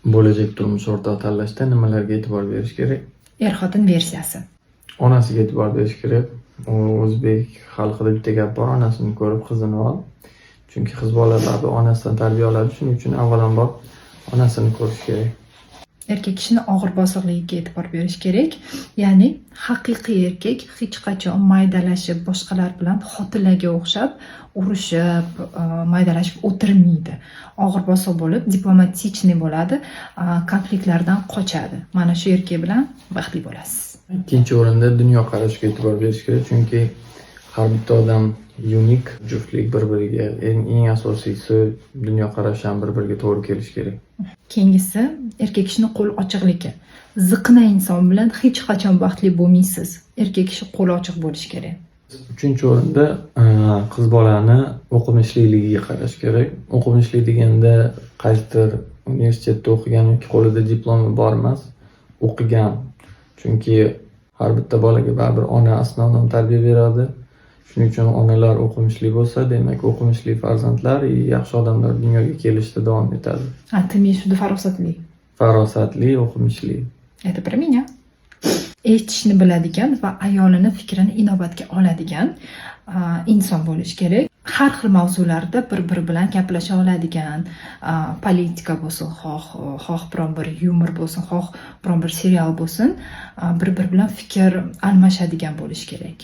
Bo'lajak turmush o'rtoq tanlashda nimalarga e'tibor berish kerak? Er-xotin versiyasi. Onasiga e'tibor berish kerak. U o'zbek xalqida bitta gap bor, onasini ko'rib qizini ol. Chunki qiz bolalarni onasidan tarbiya oladi, shuning uchun avvalambor onasini ko'rish kerak. Erkak kishining og'ir bosiqligiga e'tibor berish kerak. Ya'ni haqiqiy erkak hech qachon maydalashib, boshqalar bilan xotinlarga o'xshab urushib, maydalashib o'tirmaydi. Og'ir bosiq bo'lib, diplomatichniy bo'ladi, konfliktlardan qochadi. Mana shu erkak bilan baxtli bo'lasiz. Ikkinchi o'rinda dunyoqarashga e'tibor berish kerak, chunki har bitta odam unik, juftlik bir-biriga, eng asosiysi dunyoqarash ham bir-biriga to'g'ri kelishi kerak. Keyingisi erkak kishining qo'l ochiqligi. Ziqna inson bilan hech qachon baxtli bo'lmaysiz. Erkak kishi qo'l ochiq bo'lishi kerak. Uchinchi o'rinda qiz bolani o'qimishligiga qarash kerak. O'qimishli deganda qaysidir universitetda o'qigan yoki qo'lida diplomi bor emas, o'qigan. Chunki har bitta bolaga baribir ona asnodan tarbiya beradi. Shuning uchun onalar o'qimishli bo'lsa, demak o'qimishli farzandlar yaxshi odamlar dunyoga kelishda davom etadi. Ты имеешь в виду farosatli? Farosatli, o'qimishli. Это про меня. Eshitishni biladigan va ayolini fikrini inobatga oladigan inson bo'lish kerak. Har xil mavzularda bir-biri bilan gaplasha oladigan, politika bo'lsin, xoh biron bir yumor bo'lsin, xoh biron bir serial bo'lsin, bir-biri bilan fikr almashadigan bo'lish kerak.